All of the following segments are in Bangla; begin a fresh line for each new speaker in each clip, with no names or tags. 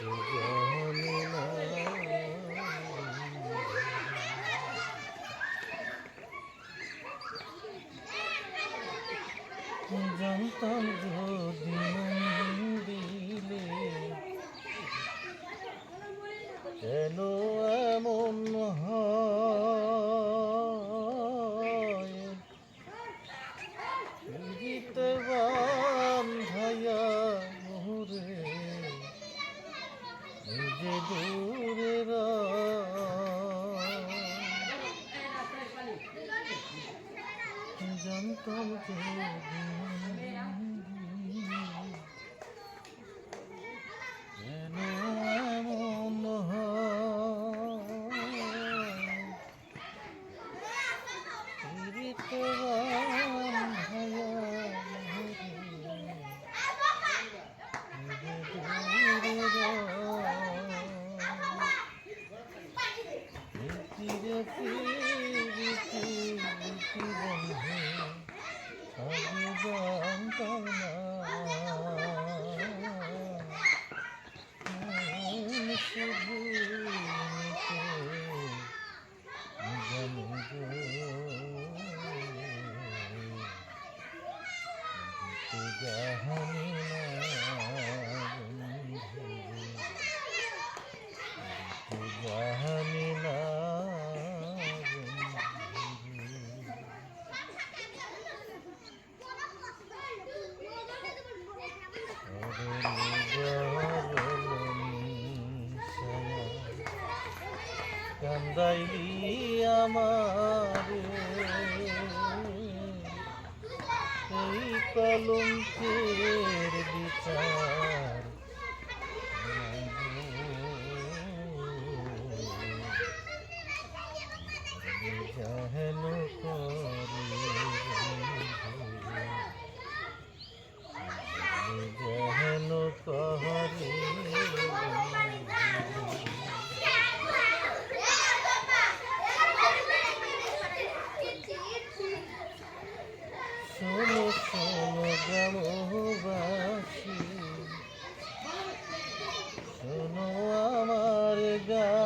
জানি না জানতাম যদি মন দিলে কেন এমন হয় পিড়িতে বান্ধাইয়া মোরে নিজে দূরে জানতাম যদি কেন এমন পিড়িতে বান্ধাইয়া জানতাম না শুধু জানি না কান্দাইলি আমারে এই কলঙ্কের বিচার জাহেন করে জাহেন করে শোনো শোনো গ্রামবাসী শোনো আমার গান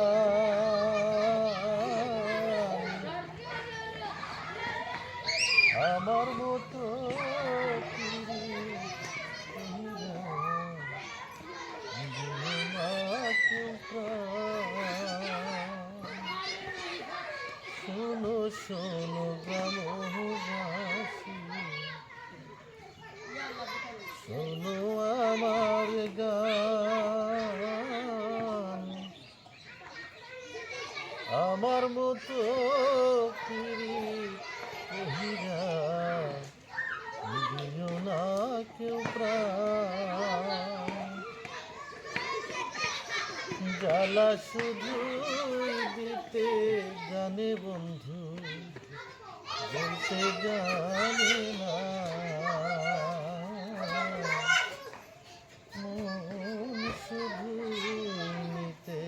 আমার মতো শোনো শোনো গ্রামবাসী শোনো আমার গান আমার মতো দিও না কেউ প্রাণ জ্বালা শুধু দিতে জানে বন্ধু বলতে জানে না মন শুধু নিতে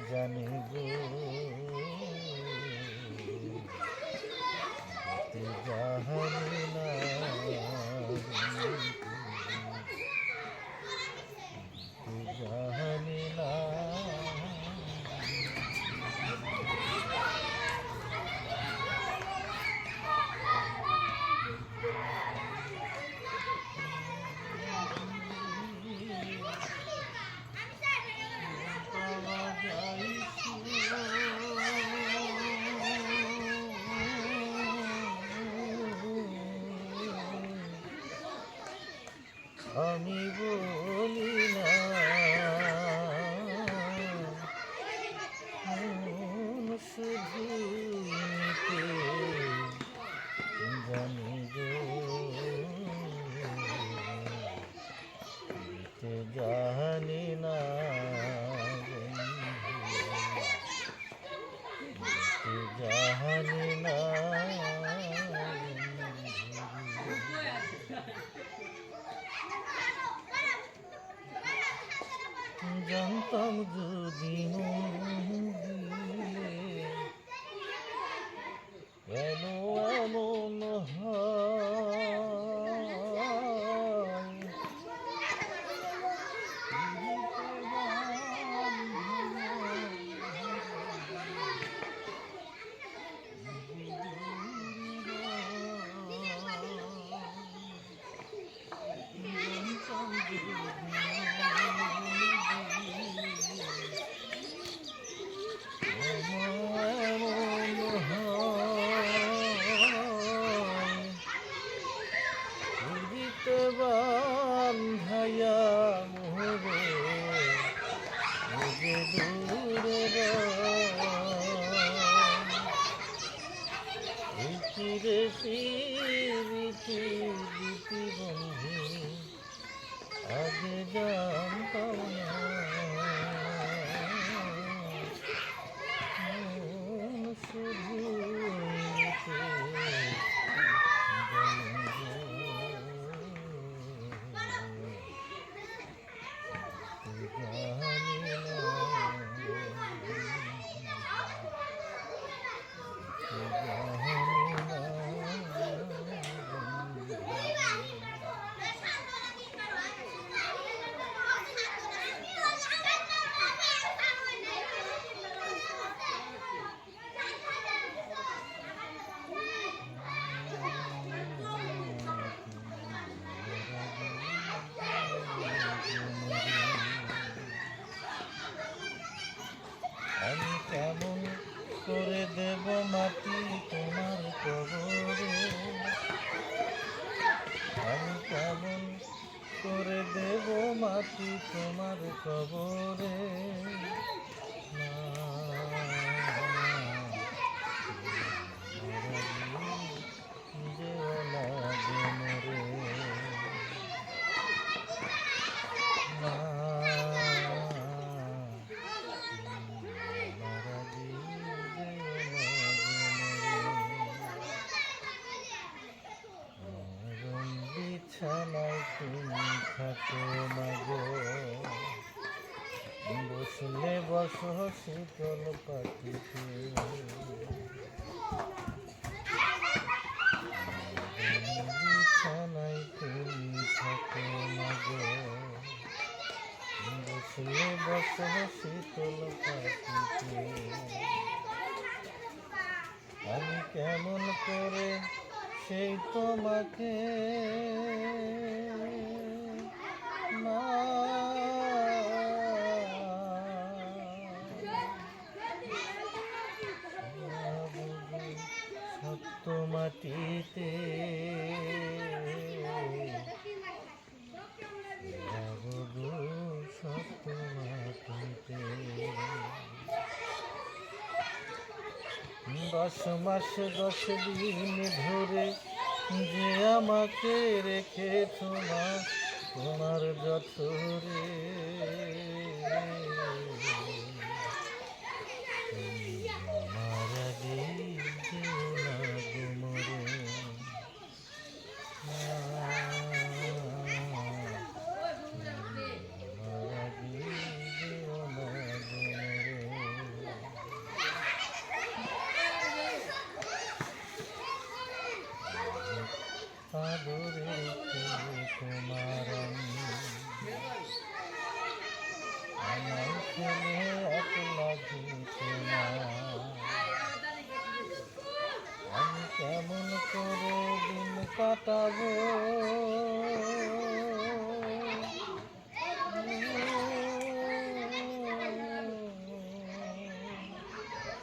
জানে গো জানি না জানি না আমি বলি না শুধু জানি গো জানি না জানি না জানতাম যদি দিলে কেন এমন হয় আগে জানতাম না মন শুধু এতে আমি কেমন করে দেব মাটি তোমার কবরে আমি কেমন করে দেব মাটি তোমার কবরে বিছানায় তুমি থাকো না গো বসলে বসো শীতল পাখিতে বিছানায় তুমি থাকো না গো বসলে বসো শীতল পাখিতে আমি কেমন করে সেই তোমাকে না সত্য মাটিতে সত্য মাটিতে 10 মাস 10 দিন ধরে যে আমাকে রেখেছ মা তোমার যঠরে আমার আগে যেও না গো মরে আমার আগে যেও না গো মরে আদরে তোমার আমার ছেলে একলা দিতে না আমি কেমন করে দিন কাটাবো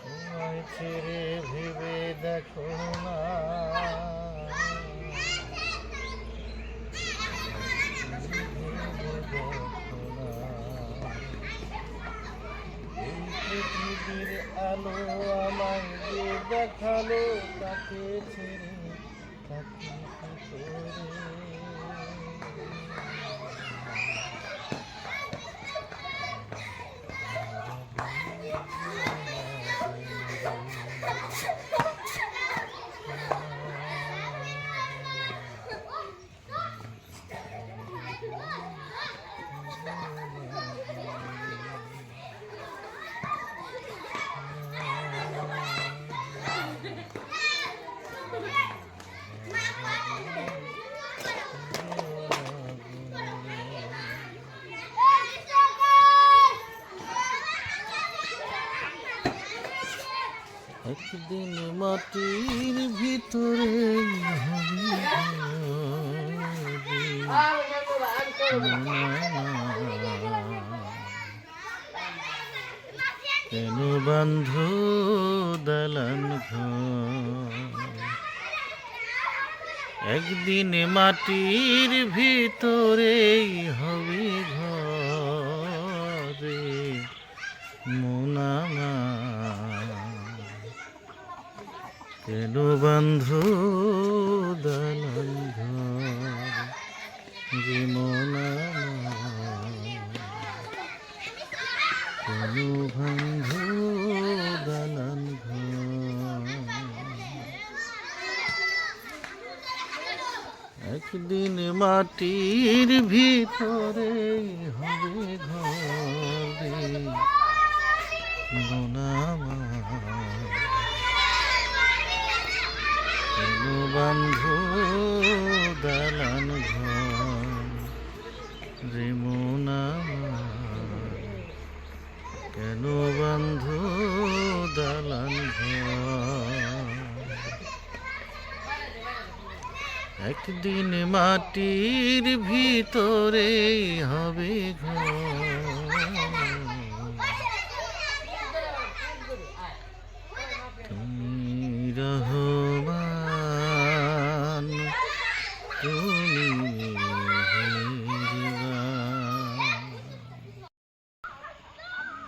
তোমায় ছেড়ে ভেবে দেখো না পৃথিবীর আলো আমায় যে দেখালো তাকে ছেড়ে থাকি কি একদিন মাটির ভিতরে কেন বান্ধ দালান ঘর একদিন মাটির ভিতরে হবে ঘরে মোনামা কেন বান্ধ দালান ঘর যে মোনামা কেন বন্ধু দালান ঘর, একদিন মাটির ভিতরে হবে ঘরে কেন বন্ধু দালান ঘর রে মন আমার, কেন বন্ধু দালান ঘর, একদিন মাটির ভিতরে হবে ঘর, তুমি রহমান তুমি মেহেরবান,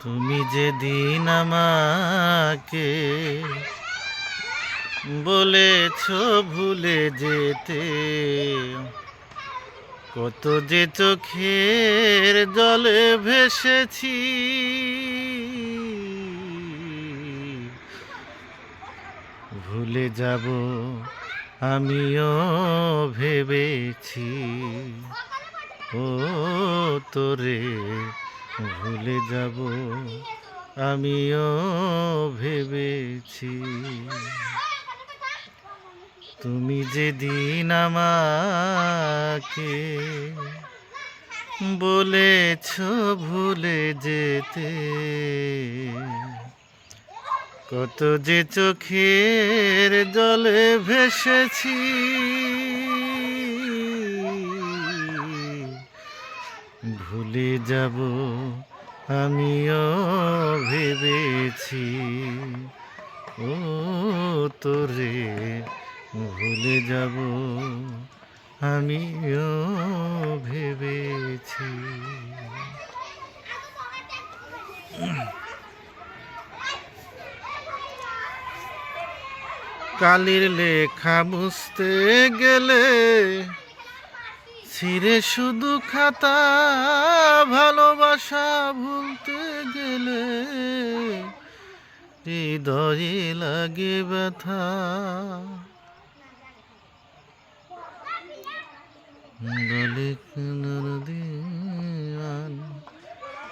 তুমি যেদিন আমাকে বলেছ ভুলে যেতে, কত যে চোখের জলে ভেসেছি, ভুলে যাব আমিও ভেবেছি, ও তোরে ভুলে যাব আমিও ভেবেছি, তুমি যেদিন আমাকে বলেছ ভুলে যেতে, কত যে চোখের জলে ভেসেছি, ভুলে যাব আমিও ভেবেছি, ও তোরে ভুলে যাব আমিও ভেবেছি। কালির লেখা মুছতে গেলে ছিঁড়ে শুধু খাতা, ভালোবাসা ভুলতে গেলে হৃদয়ে লাগে ব্যথা, বলে দিন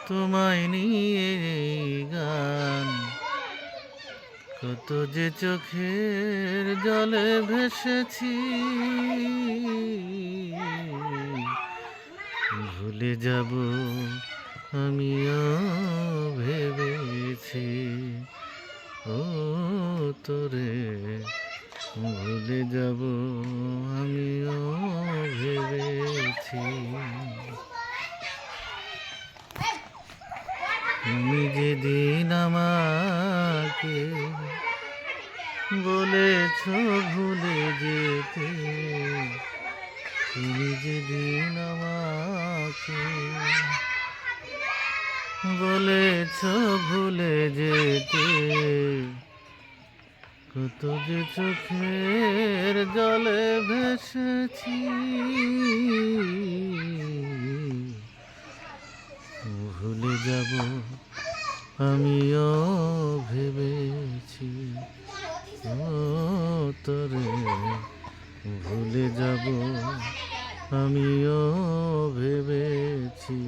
তোমায় নিয়ে গান, কত যে চোখের জলে ভেসেছি, ভুলে যাব আমিও ভেবেছি, ও তোরে ভুলে যাব আমিও ভেবেছি, তুমি যেদিন আমাকে বলেছ ভুলে যেতে, তুমি যেদিন আমাকে বলেছ ভুলে যেতে, কত যে চোখের জলে ভেসেছি, ভুলে যাব আমিও ভেবেছি, ও তোরে ভুলে যাব আমিও ভেবেছি,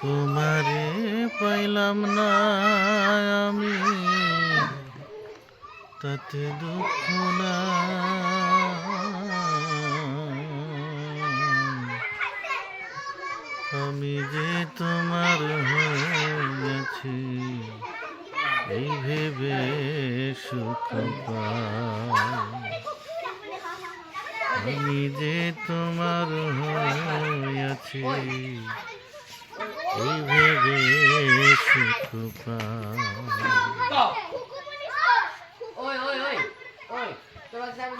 তোমারে পাইলাম না আমি তাতে দুঃখ না, আমি যে তোমার হয়েছি এই ভেবে সুখ পাই, আমি যে তোমার হয়েছি এই ভেবে সুখ পাই,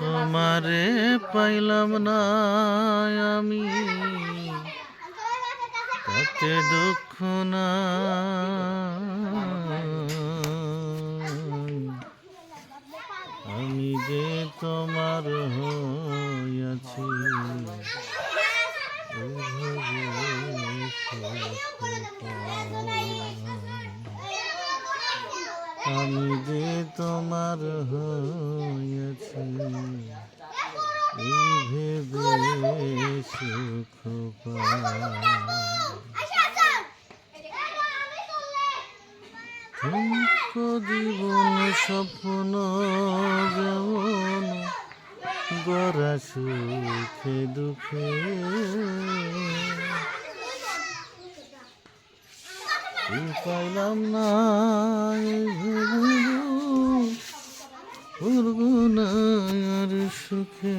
তোমারে পাইলাম না আমি তাতে দুঃখ না, আমি যে তোমার হয়েছি সুখ পাই। ঠুনকো জীবন স্বপ্ন যেমন গড়া সুখে দুঃখে পাইলাম না ভুলব না আর সুখে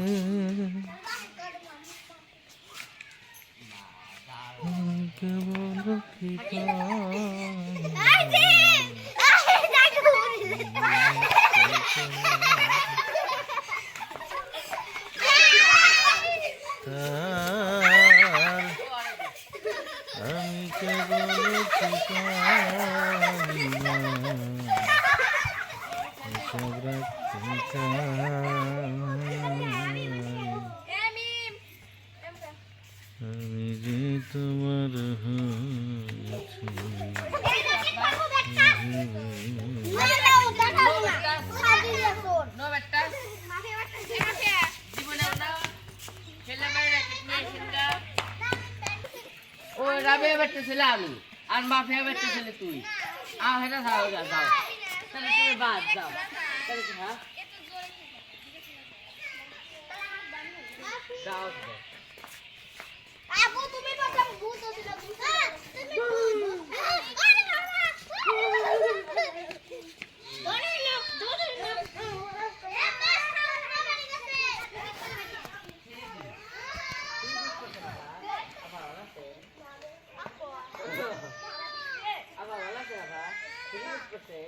কেবল কি আমি কেবল আমি যে তোমার হয়েছি
ও রাবে বেটে ছেলে আমি আর মাফিয়া বেটে ছেলে তুই হেটা যাও যাও তাহলে তুমি বাদ যাও তাহলে কি হ্যাঁ যাও
আবু তুমি বললাম ভূত ছিল তুমি আরে বাবা ধরে নাও
আবার ভালো আছে বাবা তুমি করতে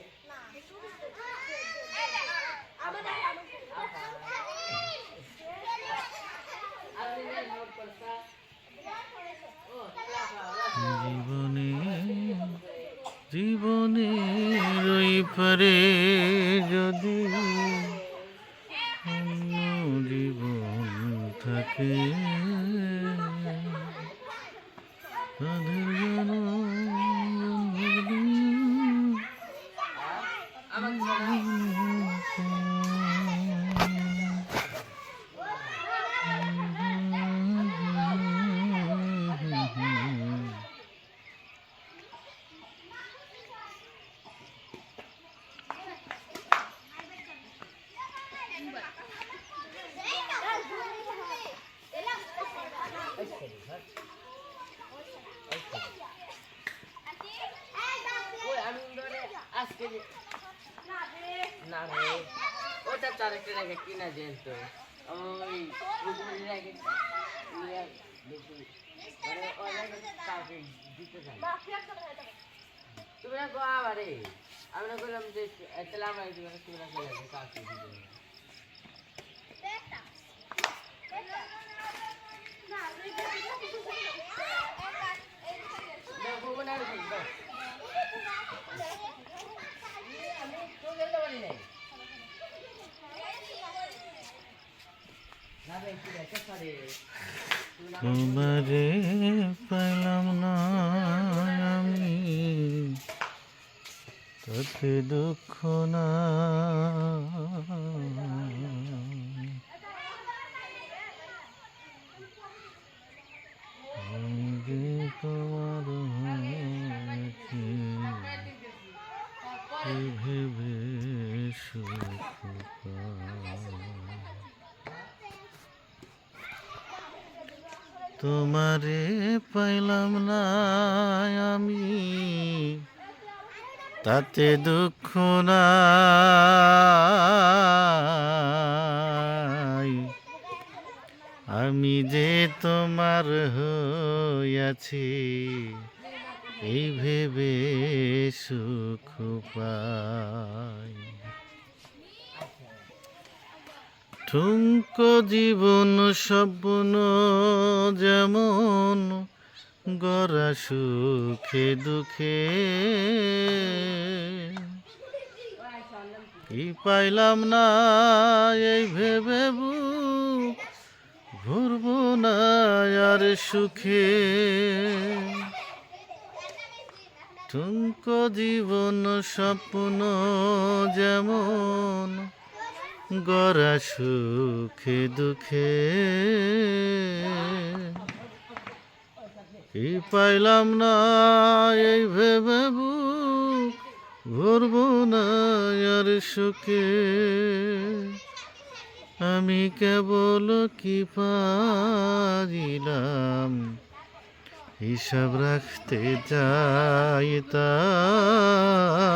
জীবনে জীবনের ওই পারে যদি অন্য জীবন থাকে তাদের যেন
আজকে না রে ওটা তার একটা রেখে কিনা যেন তো ওই রেখে দেখি মানে কাউকে দিতে চাই তুমি না গো আবারে আমি না বললাম যে তাহলে আমরা তুমি না চলে যাবে কাউকে দিতে দেখো না
তোমারে পাইলাম না আমি তাতে দুঃখ না আমি যে তোমার হয়েছি ভেবে সুখ পাই। তোমারে পাইলাম না আমি তাতে দুঃখ নাই আমি যে তোমার হইয়াছি এই ভেবে সুখ পাই। ঠুনকো জীবন স্বপ্ন যেমন গড়া সুখে দুঃখে কি পাইলাম না এই ভেবে বুক ভরব না আর সুখে ঠুনকো জীবন স্বপ্ন যেমন গড়া সুখে দুঃখে কি পাইলাম না এই ভেবে বুক ভরব না আর সুখে আমি কেবল কি পারিলাম হিসাব রাখতে যাই তার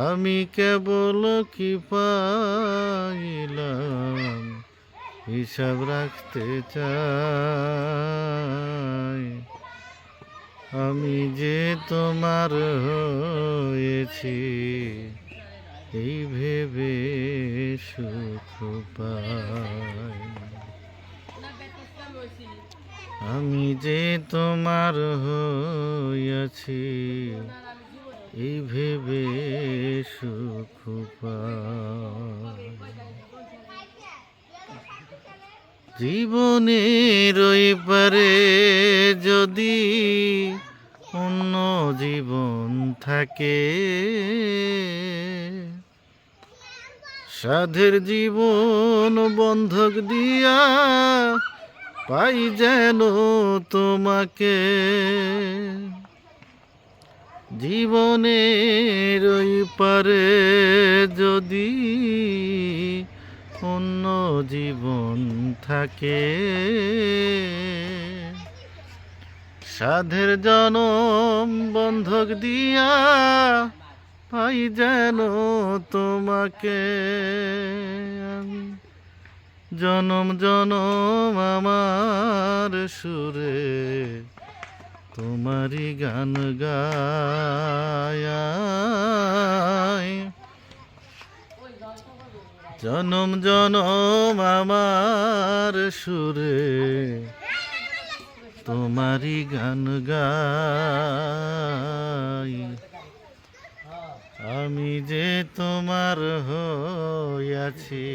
আমি কেবল কি পাইলাম হিসাব রাখতে চাই আমি যে তোমার হয়েছি এই ভেবে সুখ পাই আমি যে তোমার হয়েছি এই ভেবে সুখ পাই জীবনের ওই পারে যদি অন্য জীবন থাকে সাধের জীবন বন্ধক দিয়া পাই যেন তোমাকে জীবনের ওই পারে যদি অন্য জীবন থাকে সাধের জনম বন্ধক দিয়া পাই যেন তোমাকে আমি জনম জনম আমার সুরে তোমারই গান গায় জনম জনম আমার সুরে তোমারই গান গাই আমি যে তোমার হইয়াছি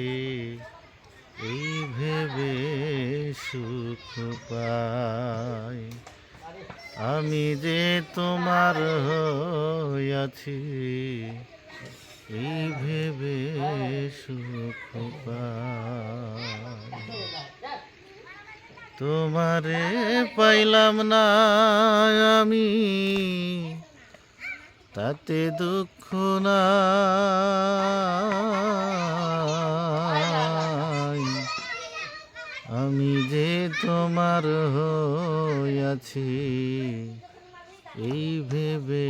এই ভেবে সুখ পাই আমি যে তোমার হইয়াছি এই ভেবে সুখ পাই তোমারে পাইলাম না আমি তাতে দুঃখ নাই আমি যে তোমার হইয়াছি এই ভেবে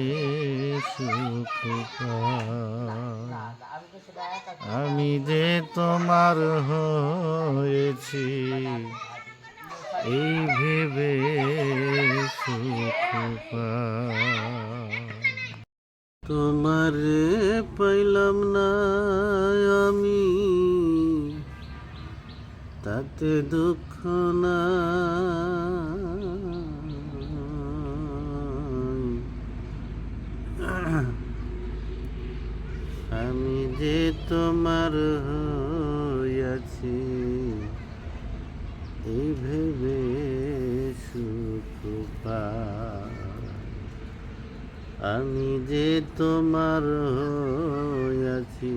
সুখ পাই আমি যে তোমার হয়েছি এই ভেবে সুখ পাই তোমারে পাইলাম না আমি তাতে দুঃখ নাই আমি যে তোমার হইয়াছি এই ভেবে সুখ পাই আমি যে তোমার হইয়াছি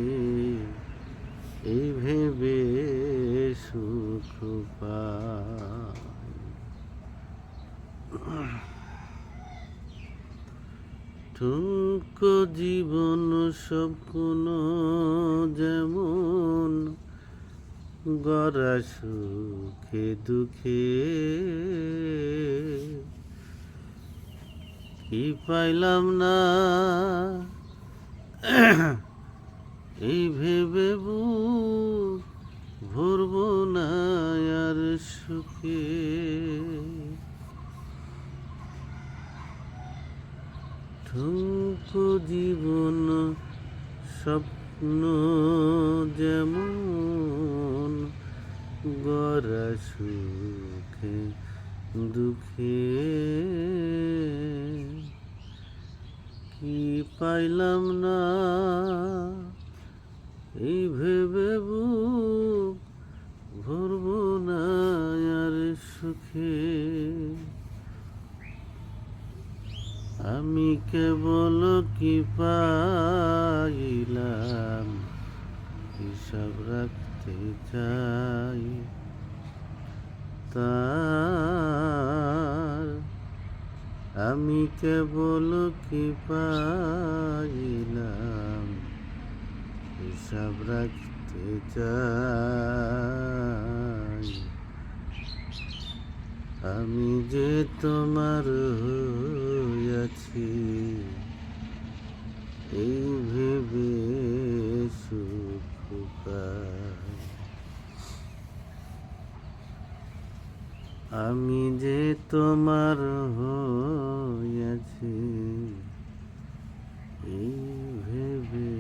এই ভেবে সুখ পাই ঠুনকো জীবন স্বপ্ন যেমন গড়া সুখে দুঃখে কি পাইলাম না এই ভেবে বুক ভরব না আর সুখে ঠুনকো জীবন স্বপ্ন যেমন গড়া সুখে দুঃখে কি পাইলাম না এই ভেবে বুক ভরব না আর সুখে আমি কেবল কি পাইলাম হিসাব রাখতে চাই তার আমি কেবল কি পাইলাম হিসাব রাখতে চাই আমি যে তোমার হইয়াছি এই ভেবে সুখ পাই আমি যে তোমার হইয়াছি এই ভেবে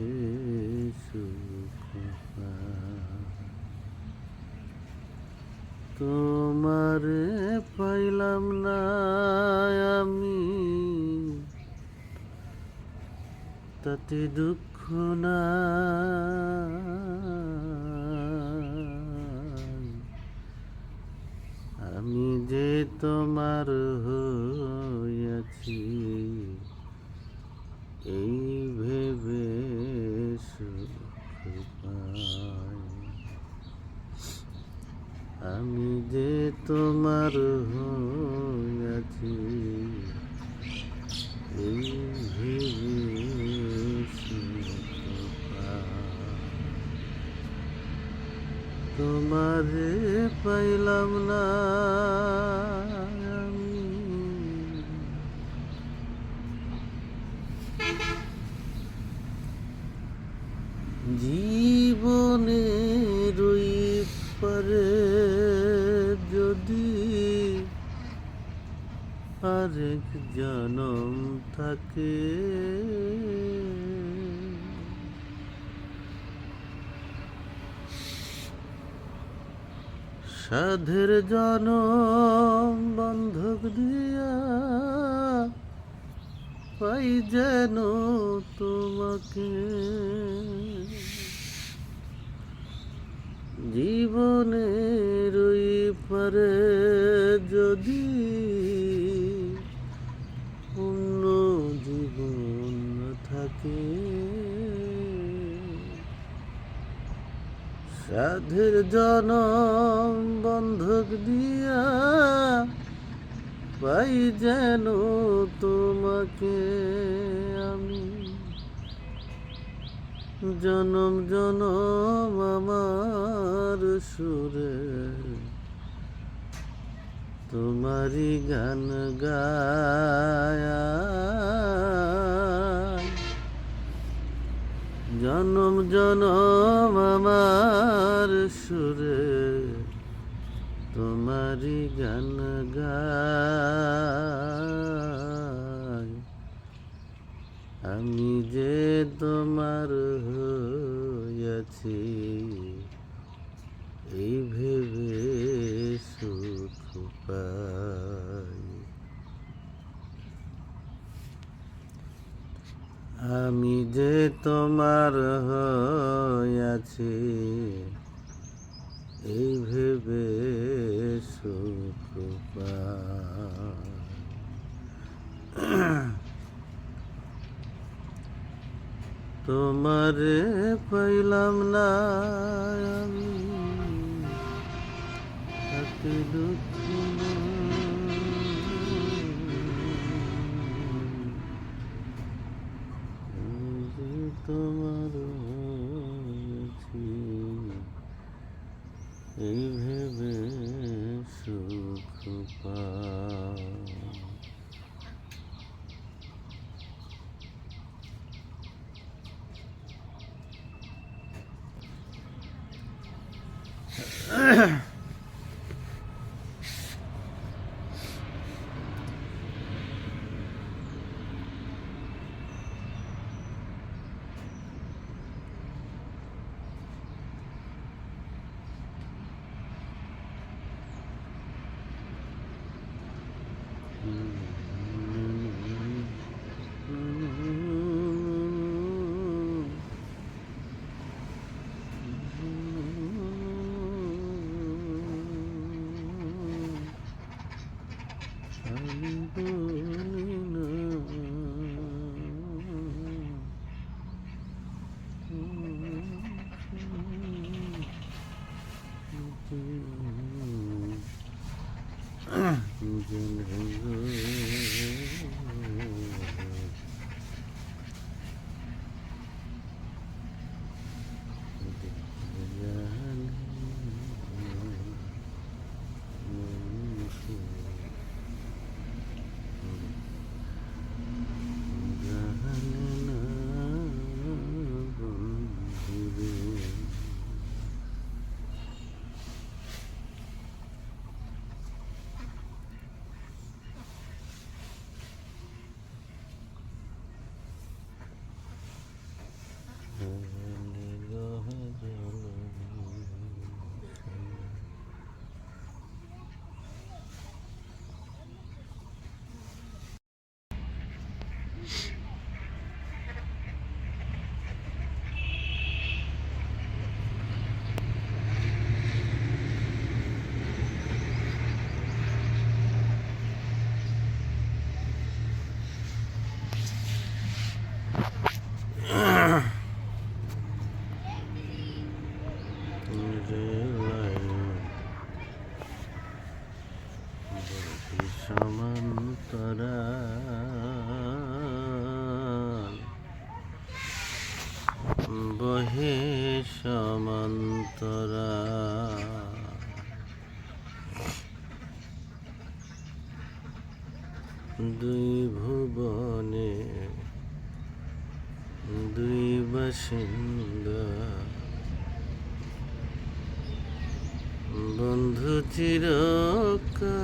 সুখ পাই তোমারে পাইলাম না আমি তাতে দুঃখ নাই আমি যে তোমার হইয়াছি এই ভেবে সুখ পাই আমি যে তোমার হইয়াছি এই ভেবে সুখ পাই তোমারে পাইলাম না আমি জীবনের ওই পারে যদি আরেক জনম থাকে সাধের জনম বন্ধক দিয়া পাই যেন তোমাকে জীবনের ওই পারে যদি অন্য জীবন থাকে সাধের জনম বন্ধক দিয়া পাই যেন তোমাকে আমি জনম জনম আমার সুরে তোমারি গান গায়া জনম জনম আমার সুরে তোমারি গান গায় আমি যে তোমার হইয়াছি এই ভেবে সুখ পাই আমি যে তোমার হইয়াছি এই ভেবে সুখ পাই তোমারে পাইলাম না আমি তাতে দুঃখ তোমার হয়েছি এই ভেবে সুখ পাই সমান্তরাল বহে সমান্তরাল দুই ভুবনে দুই বাসিন্দা বন্ধু চিরকাল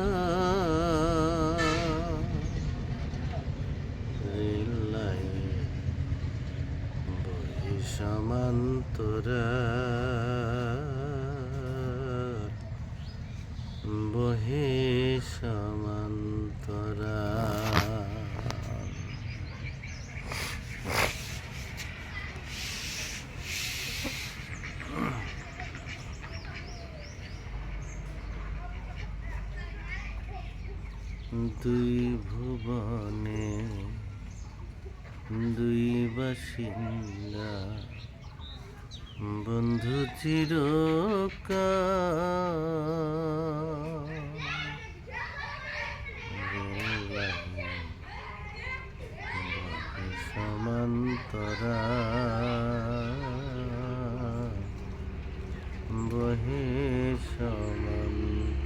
রেল লাইন বহি সমান্তরাল বহি সমান্তরাল দুই ভুবনে দুই বাসিন্দা বন্ধু চিরকাল সমান্তরাল বহে সমান্তরাল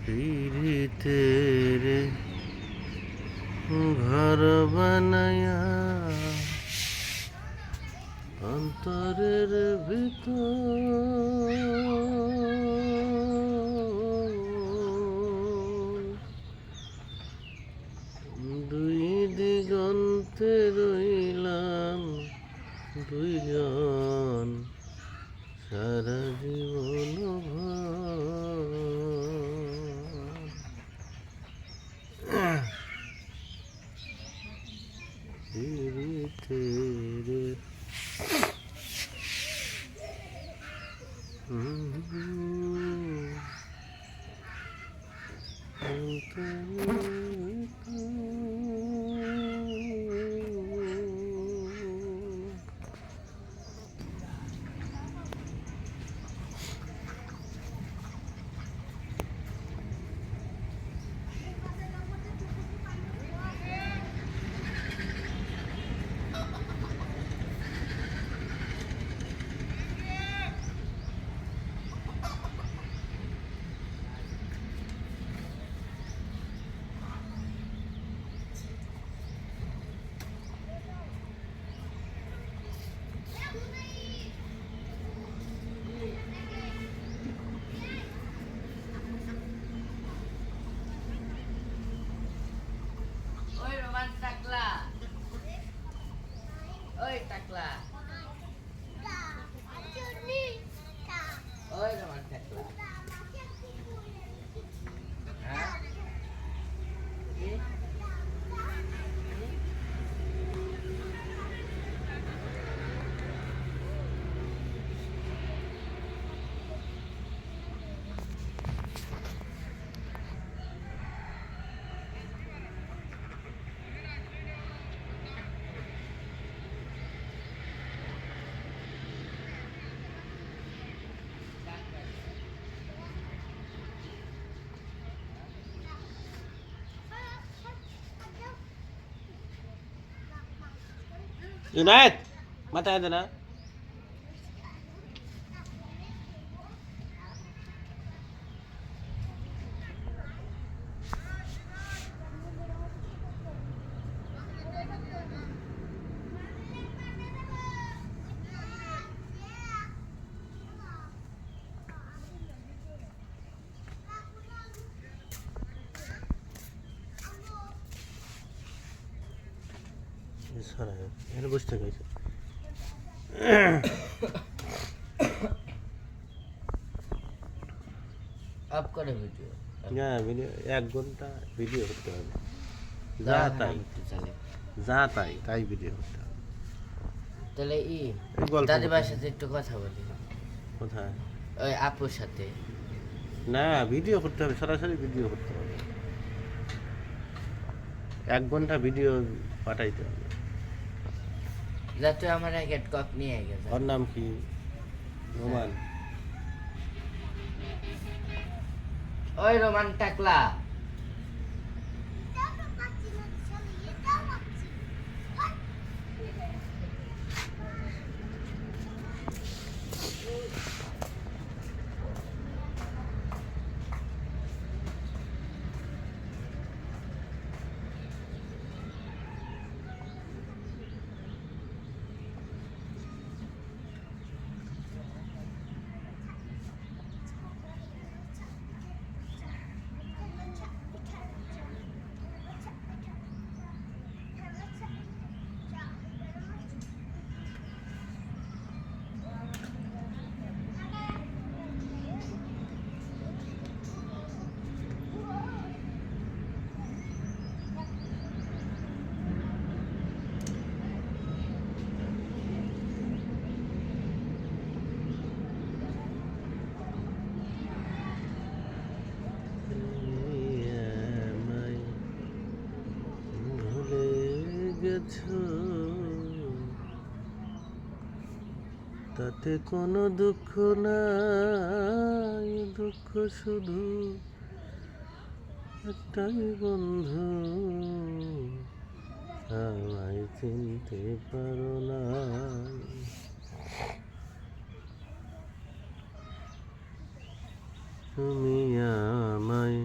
পীড়িতের ঘর বানায়া অন্তরের ভিতর দুই দিগন্তে রইলাম দুইজন সারা জীবন পীড়িতের জুনায়েদ মাথায় দে না এখানে বসে থাকে
আপ করে ভিডিও
হ্যাঁ ভিডিও 1 ঘন্টা ভিডিও করতে হবে যা তাই
চলে
যা তাই তাই ভিডিও করতে হবে
তাহলে
গল্প
দাদিমার সাথে একটু কথা বলি
কোথায়
ওই আপুর সাথে
না ভিডিও করতে হবে সরাসরি ভিডিও করতে হবে 1 ঘন্টা ভিডিও পাঠাইতে হবে
যাতে আমার এক কক নিয়ে গেছে
ওর নাম কি রোমান
ওই রোমান টাকলা
তাতে কোনো দুঃখ নাই দুঃখ শুধু একটাই বন্ধু আমায় চিনতে পারো না তুমি আমায়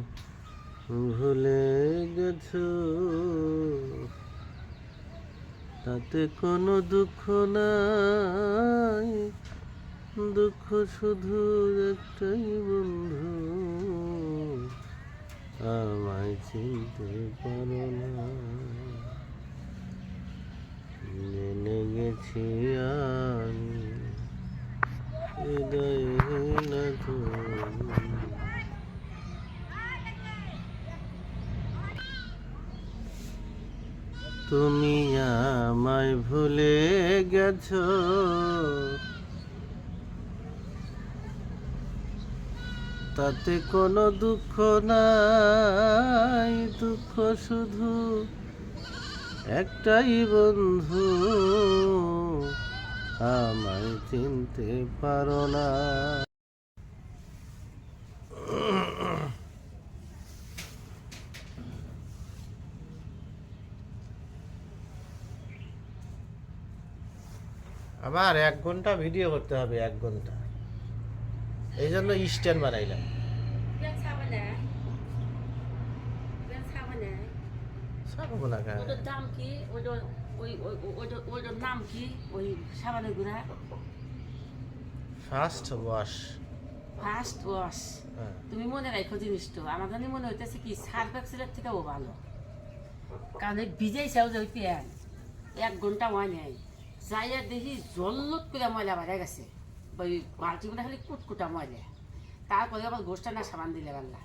ভুলে গেছো তাতে কোনো দুঃখ নাই দুঃখ শুধু একটাই বন্ধু আমায় চিনতে পারো না জেনে গেছি আমি হৃদয়ে না তুমি আমায় ভুলে গেছো তাতে কোনো দুঃখ নাই দুঃখ শুধু একটাই বন্ধু আমায় চিনতে পারো না আবার 1 ঘন্টা ভিডিও করতে হবে 1 ঘন্টা এই জন্য স্ট্যান্ড বানাইলাম সাবো না কেন
ওটার দাম কি ওইটার নাম কি ওই সাবানের গুঁড়া
ফার্স্ট ওয়াশ
ফার্স্ট ওয়াশ তুমি মনে রাখো জিনিসটা আমার জানি মনে হইতেছে কি সার্ফ এক্সেলের থেকেও ভালো কারণ এই ভিজাইছাও যে ওই প্যান 1 ঘন্টা হয় নাই যাইয়া দেখি জল্লত করে ময়লা বাড়া গেছে ওই বালতিগুলো খালি কুটকুটা ময়লা তারপরে আবার গোষ্ঠটা না সাবান দিলে পারলা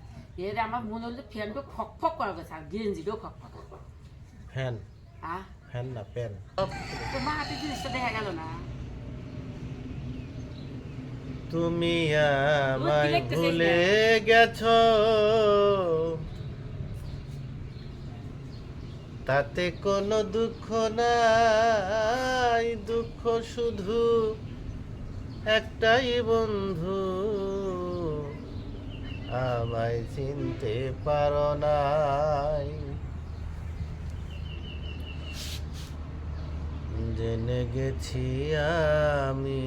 এর আমার মনে হলো ফ্যানটা ফক ফক করা গেছে আর গেঞ্জিটাও ফক ফক
ফ্যান ফ্যান না প্যান
তো মা হাতে জিনিসটা দেখা গেল না
তুমি আমায় ভুলে গেছো তাতে কোনো দুঃখ নাই দুঃখ শুধু একটাই বন্ধু আমায় চিনতে পারো নাই জেনে গেছি আমি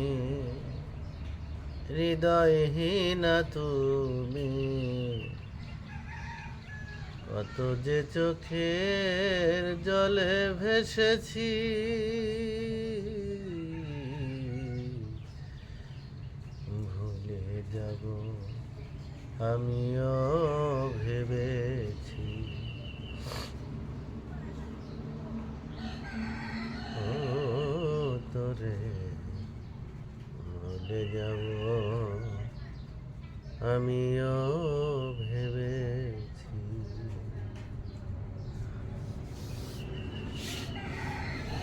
হৃদয়হীনা তুমি, কত যে চোখের জলে ভেসেছি, ভুলে যাব আমিও ভেবেছি। ও তোরে ভুলে যাব আমিও ভেবেছি।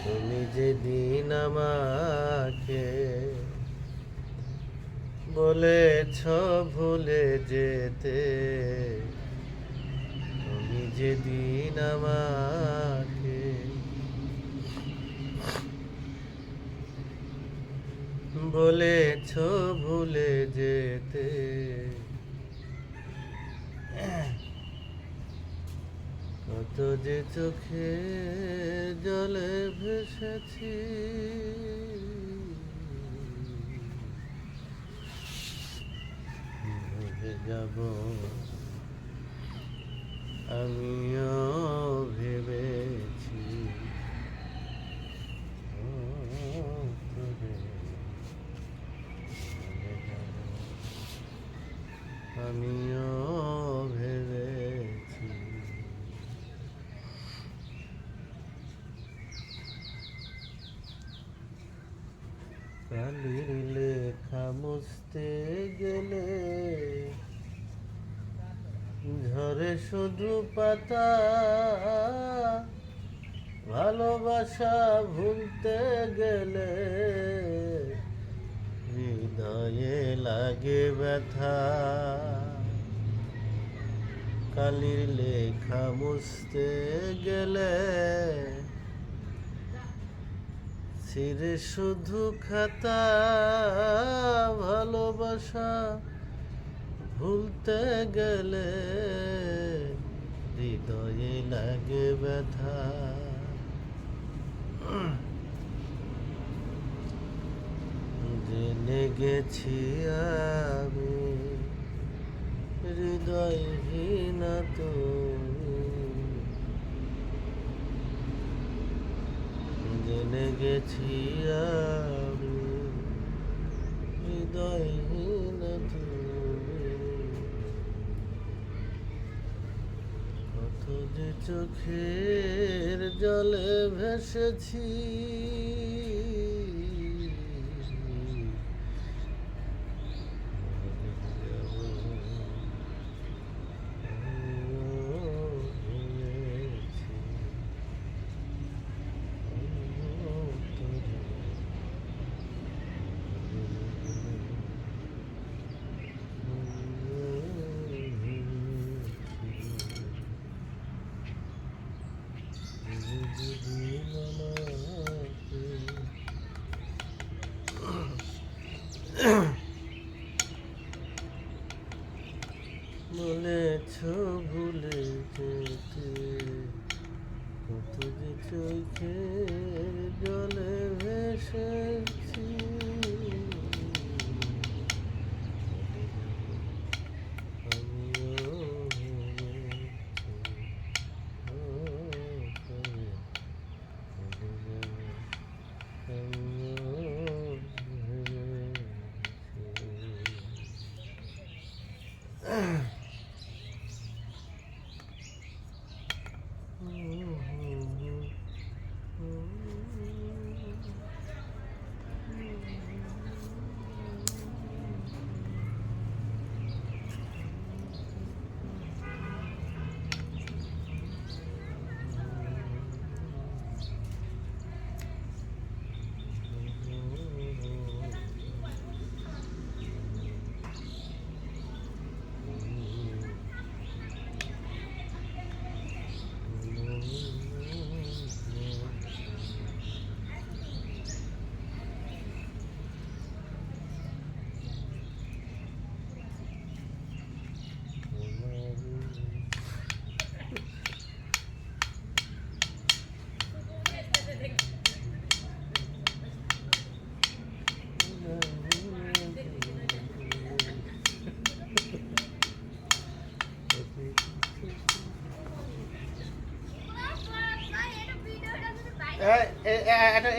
তুমি যেদিন আমাকে বলেছ ভুলে যেতে, তুমি যেদিন আমাকে বলেছ ভুলে যেতে, কত যে চোখে জলে ভেসেছি, ভুলে যাব আমিও ভেবেছি। ও তোরে ভুলে যাব আমিও ভেবেছি। কালির লেখা মুছতে গেলে ঝরে শুধু পাতা, ভালোবাসা ভুলতে গেলে হৃদয়ে লাগে ব্যথা। কালির লেখা মুছতে গেলে ছিঁড়ে শুধু খাতা, ভালোবাসা ভুলতে গেলে হৃদয়ে লাগে ব্যথা। জেনে গেছি আমি হৃদয়হীনা তুমি, জেনে গেছি আমি হৃদয়হীনা তুমি, কত যে চোখের জলে ভেসেছি,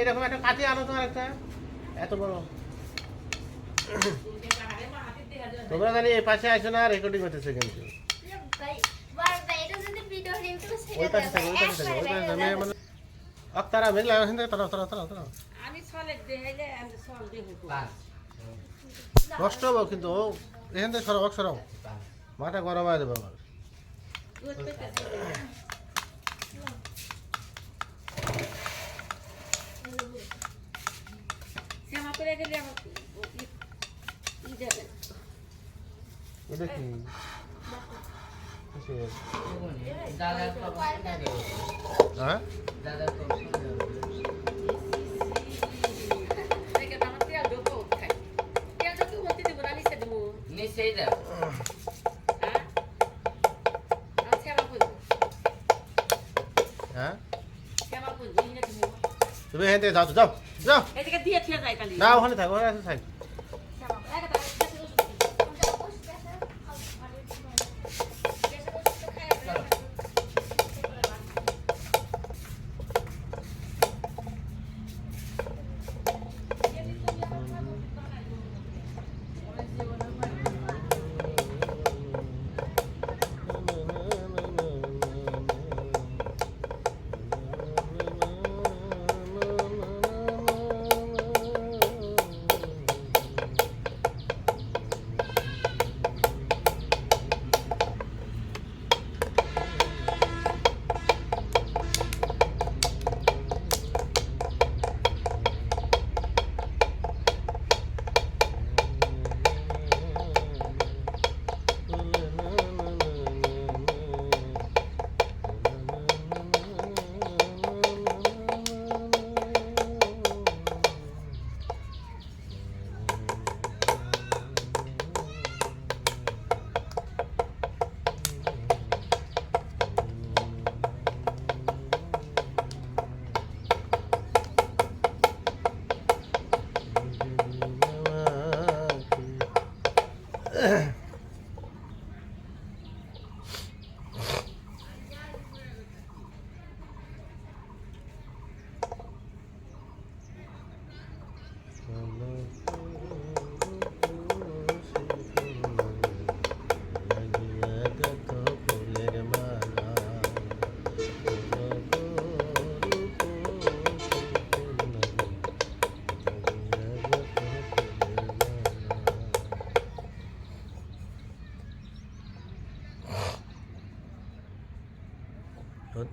এরকম একটা কাঠি আনো তোমার একটা এত বড়। তোমরা জানি এই পাশে আসো না, রেকর্ডিং হতেছে কিন্তু
ভাই বারবার এটা যদি ভিডিও ইউটিউবে
ওই
ছেড়ে
পাশে
দাও
থাকে, ওই পাশে থাকে, ওই পাশে থাকে। আমি মানে তারা মেঘলা এখন থেকে তারা তারা তারা তারা
আমি সলে দেখাইলে আমি সল দেখো
পাঁচ
কষ্ট হবো কিন্তু ও এখান থেকে সরাও সরাও, মাথা গরম হয়ে যাবে আমার।
শ্যামা করে গেলে আমার ই দেবে
এটা কি কিসের?
দাদার খবর না রে
হ্যাঁ
দাদার খবর
দেখে আমার তেল ঢোকো খাই তেল ঢোকে মতি দেবো না নিচে দেবো
নিচেই দাও
হ্যাঁ আর শ্যামা করবো
হ্যাঁ
শ্যামা করবো এই না দেবো
তুমি এখান থেকে যাও তো, যাও যাও
এদিকে দিয়ে খেয়ে যায় খালি
না ওখানে থাক, ওখানে থাক।
শ্যামা একটা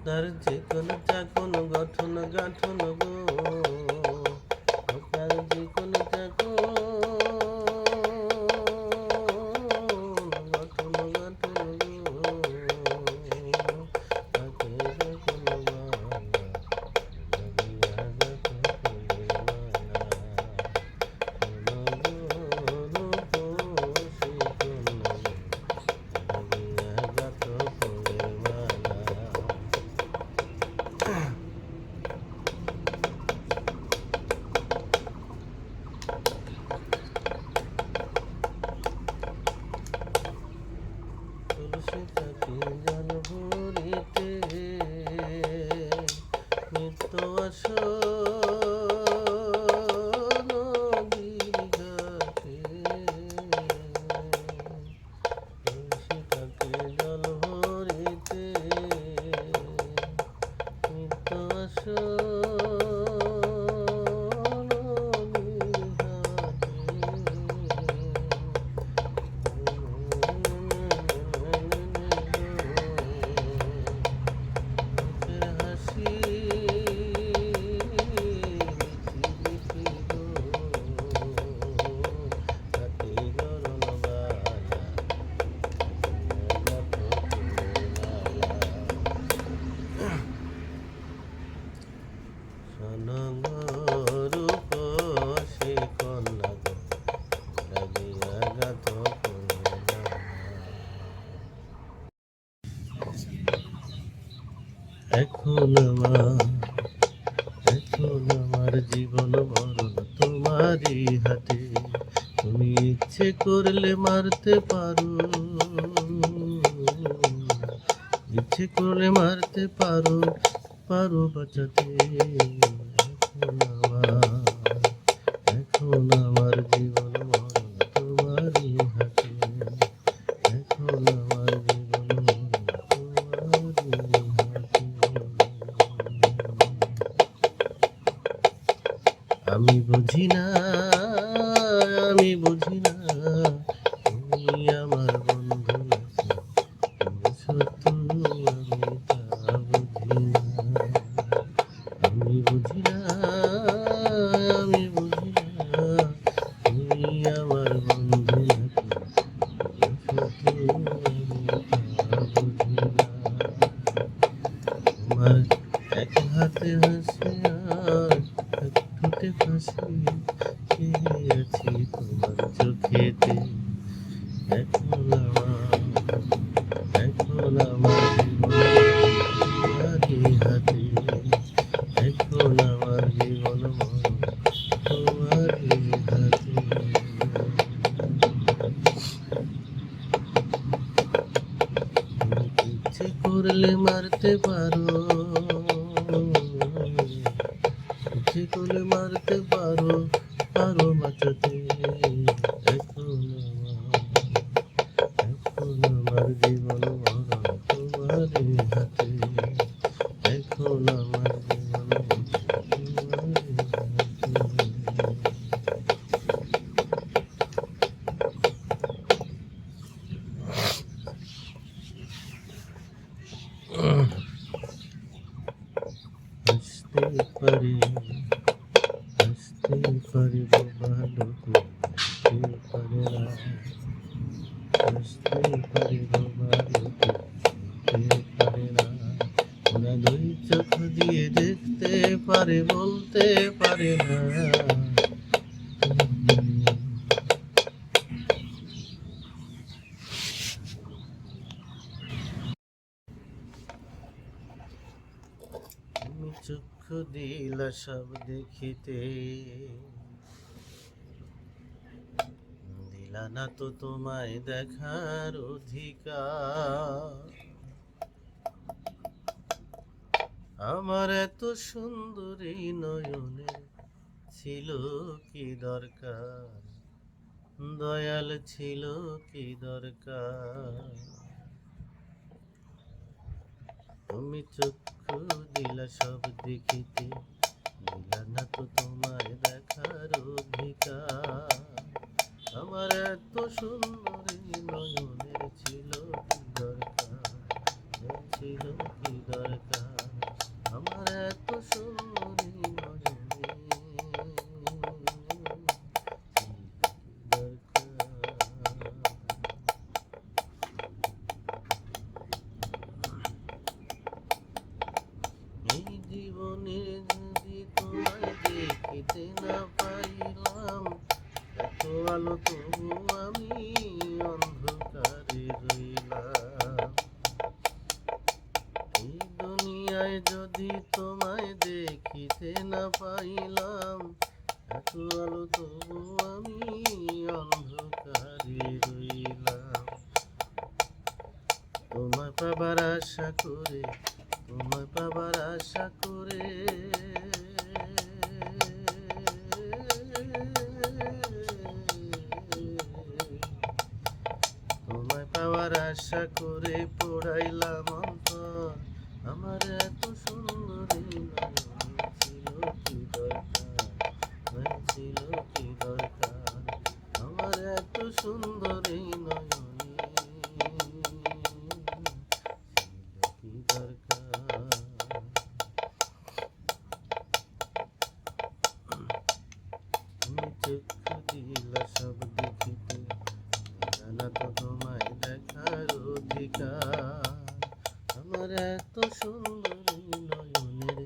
তার যে কোনো চাকন গঠন গাঠন গো, তার যে কোনো চাকন গঠন গাঠন গো, তাকে যখন মালা লাগিয়া গাথ ফুলের মালা, কোনো রূপ সে কোনো লাগিয়া গাথ ফুলের মালা। তুলসী তাকে জল ভরিতে নিত্য আসো নদীর ঘাটে, তুলসী তাকে জল ভরিতে নিত্য আসো নদীর ঘাটে। হাসি মিঠি মিঠি গো, তাতে গরল বালা গাথ ফুলের মালা। সনঙ্গ রূপ সে কন্যা গো, লাগিয়া গাথ ফুলের মালা। এখন আমার জীবন মরণ তোমারই হাতে, তুমি ইচ্ছে করলে মারতে পারো, ইচ্ছে করলে মারতে পারো, পারো বাঁচাতে। এখন আমার জীবন মরণ তোমারই হাতে, এখন আমার জীবন মরণ তোমারই হাতে। আমি বুঝি না, আমি বুঝি না, তুমি আমার বন্ধু নাকি শত্রু, আমি তা বুঝি না। আমি বুঝি না, আমি বুঝি না, তুমি আমার বন্ধু নাকি শত্রু, আমি তা বুঝি না। তোমার এক হাতে হাসি আর এক ঠোঁটে ফাঁসি, চেয়ে আছি তোমার চোখেতে। এখন আমার জীবন তোমারই হাতে, এখন আমার জীবন মরণ তোমারই হাতে। ইচ্ছে করলে মারতে পারো, ইচ্ছে করলে মারতে পারো, পারো বাঁচাতে। এখন আমার জীবন মরণ তোমারই হাতে, এখন আমার জীবন মরণ তোমারই হাতে। হাসতে পারি, হাসতে পারিব ভালো, হাসতে পারে না, হাসতে পারিব ভালো, হাসতে পারে না। ওরা দুই চোখ দিয়ে দেখতে পারে, বলতে পারে না। তুমি চক্ষু দিলা সব দেখিতে, দিলা না তো তোমায় দেখার অধিকার। আমার এত সুন্দরী নয়নের ছিল কি দরকার, দয়াল ছিল কি দরকার। তুমি চক্ষু দিলা সব দেখিতে, দিলা না তো তোমায় দেখার অধিকার। আমার এত সুন্দরী নয়নের ছিল কি দরকার, ছিল কি দরকার। আমার এত সুন্দরী নয়নের এই জীবনে যদি তোমায় দেখিতে না পাইলাম, এত আলো তবু আমি অন্ধকারে রইলাম। এই দুনিয়ায় যদি তোমায় দেখিতে না পাইলাম, এত আলো তবু আমি অন্ধকারে রইলাম। তোমায় পাবার আশা করে, তোমায় পাবার আশা করে, তোমায় পাওয়ার আশা করে পোড়াইলাম অন্তর। আমার এত সুন্দরী নয়ন ছিল কি দরকার, ছিল কি দরকার। আমার এত সুন্দরী নয়ন কি দরকার। তুমি চক্ষু দিলা সব দেখিতে, জানা তো তোমায় দেখার অধিকার। আমার এত সুন্দরী নয়নের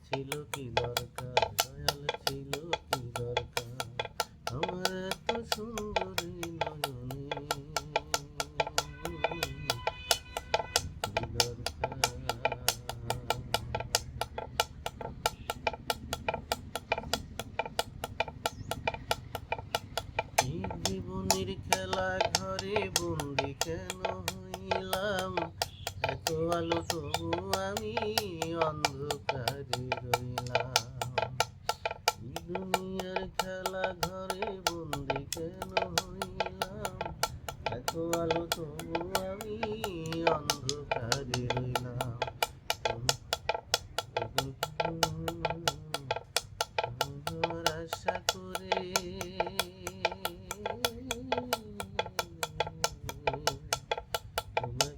ছিল কি দরকার, দয়াল ছিল কি দরকার। আমার এত সুন্দরী নয়নের কি দরকার। এই জীবনের খেলা ঘরে বন্দি কেন হইলাম, এত আলো তো তবু আমি অন্ধকারে রইলাম। এই দুনিয়ার খেলা ঘরে বন্দি কেন হইলাম, এত আলো তবু আমি অন্ধকারে রইলাম। তোমার আশা করে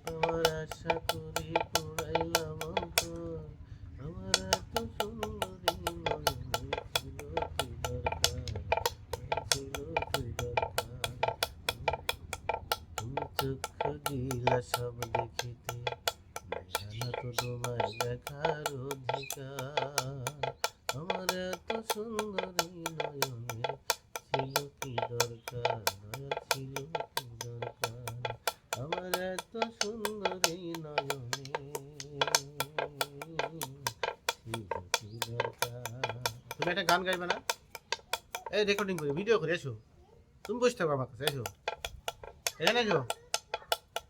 তোমার আশা করে পুরাইলাম অন্তর, আমার এত সুন্দরী নয়নে ছিল কি দরকার, ছিল কি দরকার। তুমি চক্ষু দিলা সব দেখিতে, জানা তো তোমায় দেখার অধিকার, আমার এত সুন্দরী নয়নে ছিল কি দরকার, নয়ন ছিল কি দরকার, আমার এত সুন্দরী নয়নে ছিল কি দরকার। তুমি একটা গান গাইবে না? এই রেকর্ডিং করে ভিডিও করে এসো, তুমি বসে থাকো আমার কাছে, এসো এখানে এসো।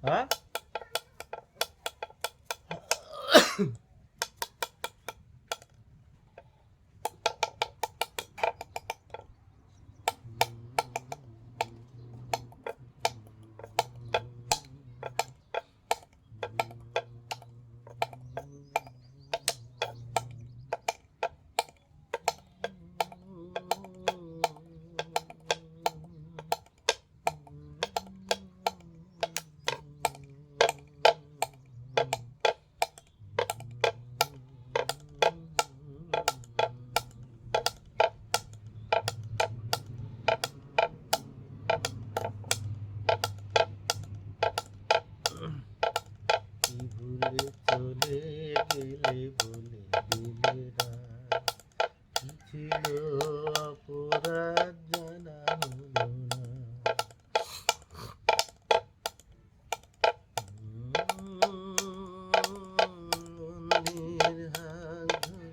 হ্যাঁ ভুলে চলে গেলে বলে দিলে না, কি ছিল অপরাধ জানা হলো না। অন্যের হাত ধরে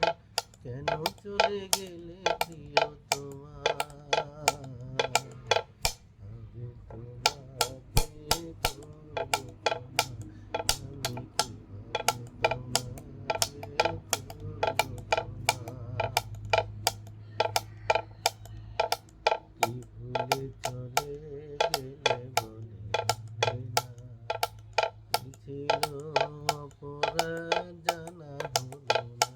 কেন চলে গেলে প্রিয় তোমার, আমি তোমাকে করবো ক্ষমা, আমি কিভাবে তোমাকে করবো ক্ষমা। কি ভুলে চলে গেলে বলে না, কি ছিল অপরাধ জানা হলো না।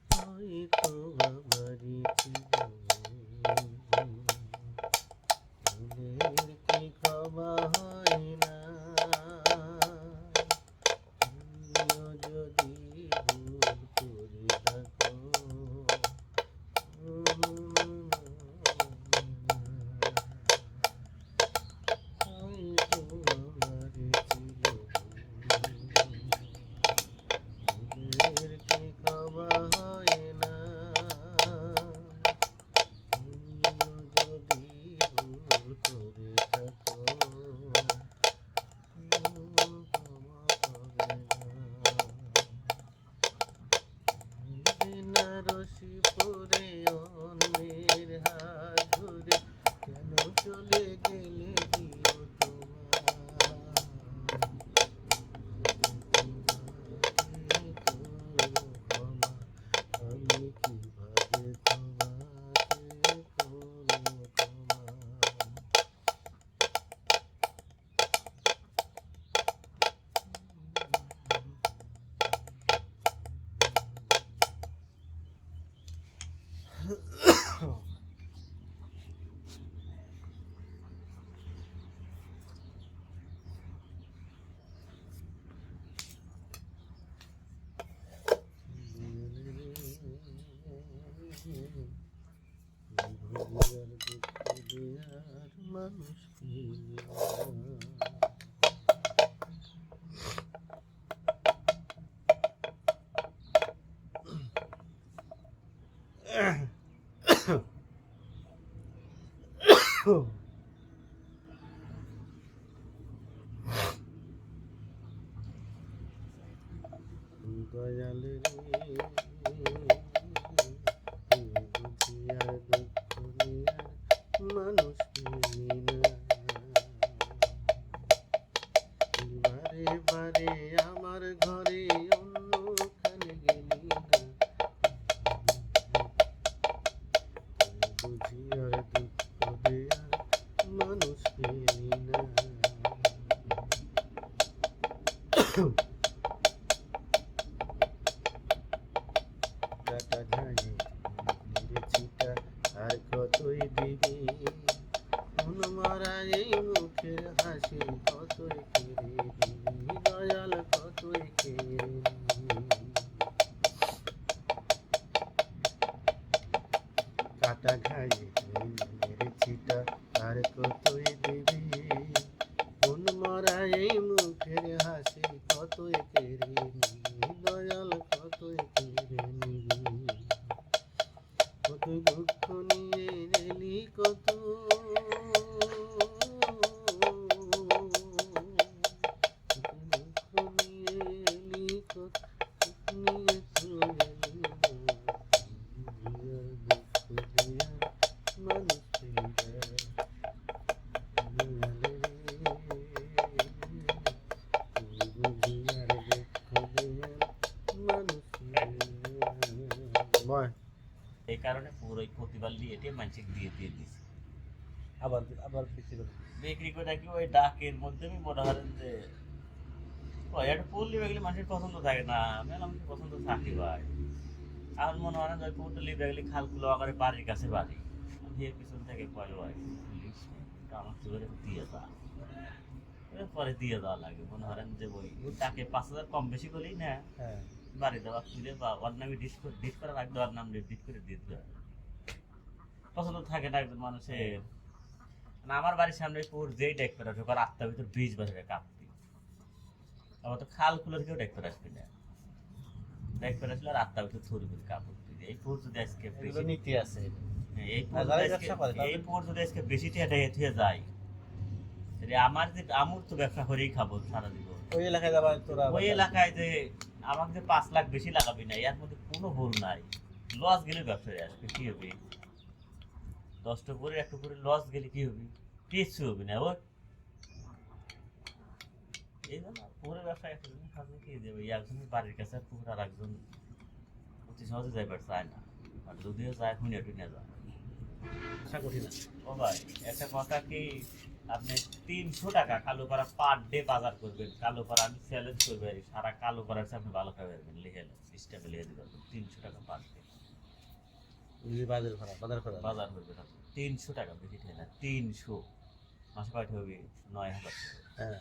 হয়তো আমারই ছিল ভুলের কি ক্ষমা হয় না, তুমিও যদি ভুল করে থাকো, হয়তো আমারই ছিল ভুলের কি ক্ষমা হয় না, তুমিও যদি ভুল করে থাকো, ক্ষমা হবে না। বেনারসি পরে অন্যের হাত ধরে কেন চলে গেলে প্রিয় তোমার, তোমাকে করবো ক্ষমা, আমি কিভাবে তোমাকে করবো ক্ষমা। ভুলিয়ার দুঃখ দেয়ার মানুষ পেলাম। দয়ালে রে বুঝিয়ার দুঃখ দেয়ার মানুষ পেলাম। কাটা ঝাড়ে মেরে ছিটা আর কতই দিবি মন মারা এই মুখের হাসি কতই কেড়ে নিবি দয়াল কতই কেড়ে নিবি কাটা ঘায়ে মেরে ছিটা আর কতই দিবি মন মারা এই মুখের হাসি কতই কেড়ে নিবি দয়াল কতই কেড়ে নিবি কতই দুঃখ নিয়ে এলি কত দুঃখ নিয়ে এলি কত নিয়ে চলে মানুষ
এই কারণে পুরো প্রতিবার নিয়ে এটি মানুষকে দিয়ে দিয়েছে
আবার আবার বিক্রি করে
বিক্রি করে কি ওই ডাকের মধ্যে আমি মনে হয় যে একটা পল্লী বেগলি মানুষের পছন্দ থাকে না মেলা মানুষের পছন্দ থাকে ভাই আমার মনে হয় না যে পল্লী বেগলি খালগুলো আকারে বাড়ির কাছে বাড়ি আমি এর পিছন থেকে কয় ভাই আমার চোখে দিয়ে যা পরে দিয়ে দেওয়া লাগে মনে হয় যে ওই তাকে 5,000 কম বেশি করেই না
হ্যাঁ
বাড়ি দেওয়া খুলে বা ওর নামে ডিস করার আগে ওর নাম ডিট করে দিয়ে দিতে হয় পছন্দ থাকে না একজন মানুষের না আমার বাড়ির সামনে পুর যেই ডেক করে ঢোকার 8টার ভিতর 20 বছরের কাঁপতি আবার তো খাল খুলে থেকেও ডেক করে আসবি না ডেক করে আসলে আর 8টার ভিতর থুরি করে কাপড় এই পুর যদি আজকে
এগুলো নীতি আছে
এই পুর যদি আজকে বেশি টিয়া হয়ে যায় তাহলে আমার যে আমুর তো ব্যবসা করেই খাবো সারা জীবন
ওই এলাকায় যাবার তোরা
ওই এলাকায় যে আমাকে যে 5 লাখ বেশি লাগাবি না এর মধ্যে কোনো ভুল নাই লস গেলে ব্যবসায় আসবে কি হবে 10টা করে একটু করে লস গেলে কি হবে কিছু হবে না ওই এই জন্য পুরো ব্যবসা একজন খাবে কি দেবে একজনের বাড়ির কাছে আর পুরো আর একজন অতি সহজে যাইবার চায় না আর যদিও যায় হুনিয়া টুনিয়া যায়
আশা করি না
ও ভাই একটা কথা কি আপনি 300 টাকা কালো করা পার ডে বাজার করবেন কালো করা আমি চ্যালেঞ্জ করবো সারা কালো করার চেয়ে আপনি ভালো খাবেন লিখে সিস্টেমে লিখে দিতে পারবেন 300 টাকা পার ডে
বাজার করা
বাজার করবেন 300 টাকা বেশি ঠিক না 300 মাসে কয়টা হবে 9,000 টাকা
হ্যাঁ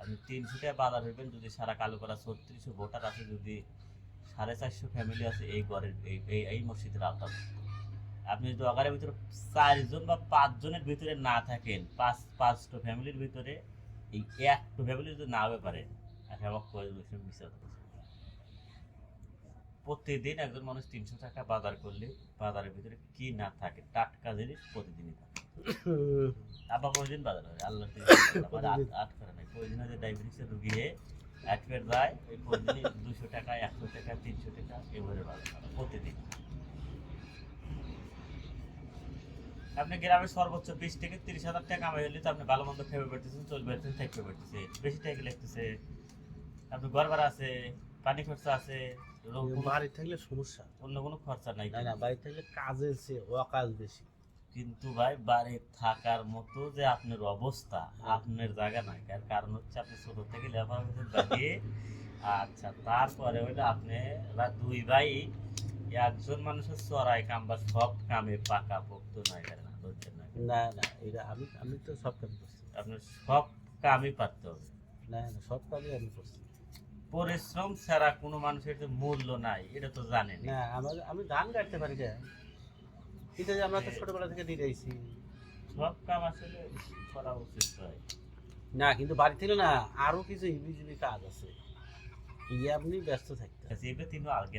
আপনি 300 টাকা বাজার হইবেন যদি সারা কালো করা 3600 ভোটার আছে যদি 450 ফ্যামিলি আছে এই ঘরের এই মসজিদের আওতায় আপনি যদি আগারের ভিতরে 4 জন বা 5 জনের ভিতরে না থাকেন 5টা ফ্যামিলির ভিতরে এই একটা ফ্যামিলি যদি না হতে পারে আচ্ছা আমার কয় বছর মিস প্রতিদিন একজন মানুষ 300 টাকা বাজার করলে বাজারের ভিতরে কি না থাকে টাটকা জিনিস প্রতিদিনই থাকে আবার প্রতিদিন বাজার হয় আল্লাহ আট করে নাই প্রতিদিন যে ডায়াবেটিসের রুগী আটকের যায় ওই প্রতিদিন 200 টাকা 100 টাকা 300 টাকা এভাবে বাজার প্রতিদিন আপনি গ্রামের সর্বোচ্চ 20 থেকে 30,000 টাকা কামাই হলে তো আপনি ভালো মন্দ খেয়ে বেড়তেছেন চলবে থাকতে পারতেছে বেশি টাকা লাগতেছে আপনি ঘর ভাড়া আছে পানি খরচা আছে
বাড়ি থাকলে সমস্যা
অন্য কোনো খরচা নাই
না বাড়ি থাকলে কাজের চেয়ে অকাজ বেশি
কিন্তু ভাই বাড়ি থাকার মতো যে আপনার অবস্থা আপনার জায়গা নাই তার কারণ হচ্ছে আপনি ছোট থেকে লেবার বাড়িয়ে আচ্ছা তারপরে হইলে আপনি দুই ভাই একজন মানুষের চড়াই কাম বা সব কামে পাকা পোক্ত নাই না
না এটা আমি তো সব কাজ করছি
আপনার সব কামই পারতে হবে
না সব কাজই আমি করছি
পরিশ্রম ছাড়া কোনো মানুষের যে মূল্য নাই এটা তো জানেন
না আমি গান গাইতে পারি না কিন্তু যে আমরা তো ছোটবেলা থেকে দিয়ে যাইছি
সব কাম আসলে করা উচিত হয়
না কিন্তু বাড়ি থেকে না আরো কিছু হিবিজিবি কাজ আছে আপনি ব্যস্ত থাকতে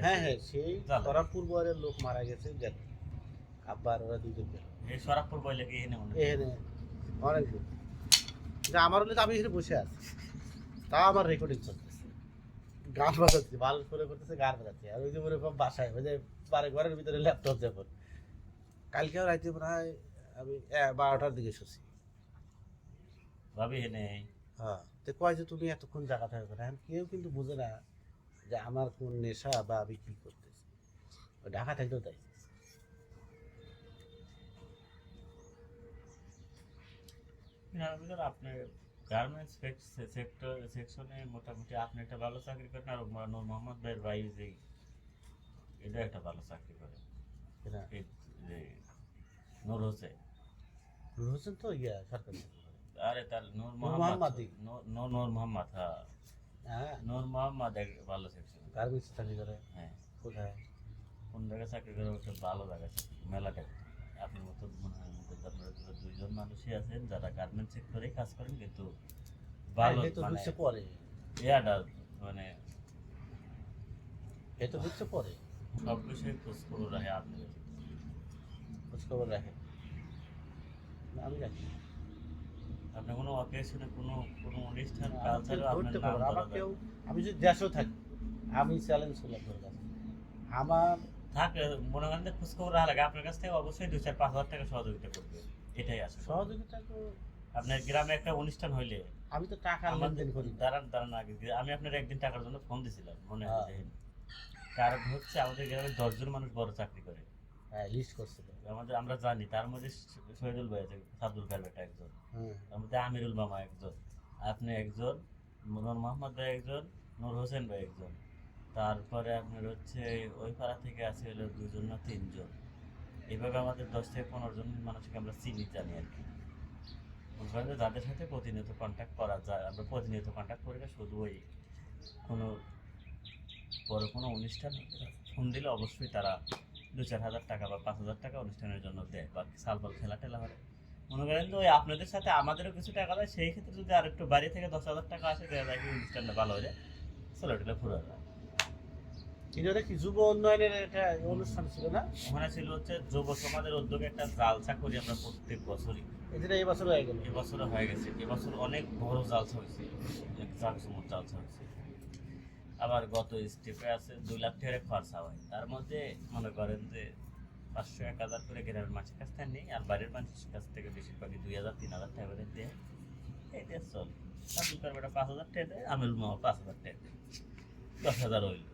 হ্যাঁ সেই সরাবপুর বয়ের লোক মারা গেছে গেল আব্বার ওরা দুজন গেল
এই সরাবপুর বয় লাগে এখানে
অনেক দূর কিন্তু আমার হলে তো আমি এখানে বসে আছি তা আমার রেকর্ডিং চলতেছে গান বাজাচ্ছি ভালো করে করতেছে গান বাজাচ্ছি আর ওই যে ওরকম বাসায় ওই যে ঘরের ভিতরে ল্যাপটপ যেমন কালকেও রাইতে প্রায় আমি 12টার দিকে শুছি
ভাবি এনে
হ্যাঁ তো কয় যে তুমি এতক্ষণ জায়গা থাকবে না কেউ কিন্তু বুঝে না যে আমার কোন নেশা বা আমি কি করতেছি ঢাকা থাকলেও তাই
আপনার গার্মেন্টস সেকশনে মোটামুটি আপনি একটা ভালো চাকরি করেন, আর নূর মোহাম্মদ ভাইয়ের ভাই যে এটা একটা ভালো চাকরি করে,
এটা
এই যে নূর হোসেন।
নূর হোসেন তো সরকারি চাকরি করে।
আরে তার নূর
মোহাম্মদই।
মোহাম্মদ, নূর মোহাম্মদ, হ্যাঁ
হ্যাঁ
নূর মোহাম্মদ এক ভালো সেকশন।
গার্মেন্টস চাকরি করে
হ্যাঁ,
কোথায়?
কোন জায়গায় চাকরি করে একটা ভালো জায়গা মেলাটা। আপনার মতো মনে হয় আপনারা দুইজন মানুষই আছেন যারা গার্মেন্টস সেক্টরেই কাজ করেন, কিন্তু ভালো
এই তো
মানে
ঢুকছে পরে,
ইয়াটা মানে
এই তো ঢুকছে পরে,
সব বিষয়ে খোঁজ খবর রাখে আপনি।
খোঁজখবর রাখে। না, আমি রাখি না।
আপনি কোনো অকেশনে কোনো কোনো অনুষ্ঠান
আমি
কালচারে
কেউ
আপনার
ধরতে
নাম
পারবো না।
ধরা
আমার
যাবে
কেউ, আমি যদি দেশেও থাকি, আমি চ্যালেঞ্জ করলাম তোর কাছে, আমার
থাকে মনে করেন যে খোঁজ খবর রাখা লাগে আপনার কাছ থেকে অবশ্যই 2-4-5 হাজার টাকা সহযোগিতা করবে, এটাই আছে।
সহযোগিতা তো,
আপনার গ্রামে একটা অনুষ্ঠান হইলে
আমি তো টাকা লেনদেন করি না।
দাঁড়ান আগে আমি আপনার একদিন টাকার জন্য ফোন দিয়েছিলাম, মনে আছে? কারণ হচ্ছে আমাদের গ্রামে 10 জন মানুষ বড় চাকরি করে,
হ্যাঁ লিস্ট করছে তো।
আমরা জানি, তার মধ্যে শহীদুল ভাই আছে, আব্দুল কার বেটা একজন,
হ্যাঁ
তার মধ্যে আমিরুল মামা একজন, আপনি একজন, নূর মোহাম্মদ ভাই একজন, নূর হোসেন ভাই একজন, তারপরে আপনার হচ্ছে ওই পাড়া থেকে আছে হলো 2 জন না 3 জন। এইভাবে আমাদের 10 থেকে 15 জন মানুষকে আমরা চিনি জানি আর কি। মনে করেন যে যাদের সাথে প্রতিনিয়ত কন্ট্যাক্ট করা যায়, আমরা প্রতিনিয়ত কন্ট্যাক্ট করি না, শুধু ওই কোনো বড় কোনো অনুষ্ঠান ফোন দিলে অবশ্যই তারা 2-4 হাজার টাকা বা 5 হাজার টাকা অনুষ্ঠানের জন্য দেয়, বা সালবল খেলা টেলা হয়। মনে করেন যে ওই আপনাদের সাথে আমাদেরও কিছু টাকা দেয়, সেই ক্ষেত্রে যদি আর একটু বাড়ি থেকে 10,000 টাকা আসে, দেখা যায় কি অনুষ্ঠানটা ভালো হয়ে যায়, চলো টেলে ফুরে যায়।
এটা কি যুব উন্নয়নের একটা অনুষ্ঠান ছিল না?
ওখানে ছিল হচ্ছে যুব সমাজের উদ্যোগে একটা জালসা করি আমরা প্রত্যেক বছরই,
এটা এই বছর হয়ে গেল।
এবছরও হয়ে গেছে। এবছর অনেক বড় জালসা হয়েছে, অনেক জাঁকজমক জালসা হয়েছে। আবার গত স্টেপে আছে 2 লাখ টাকা খরচা হয়, তার মধ্যে মনে করেন যে 500-1000 করে গ্রামের মানুষের কাছ থেকে নেই, আর বাইরের মানুষের কাছ থেকে বেশিরভাগই 2000-3000 টাকা করে দেয়। এই দিয়ে চল, আব্দুল কার বেটা 5000 টাকা দেয়, আমিরুল মামা 5000 টাকা দেয়, 10,000 হইল।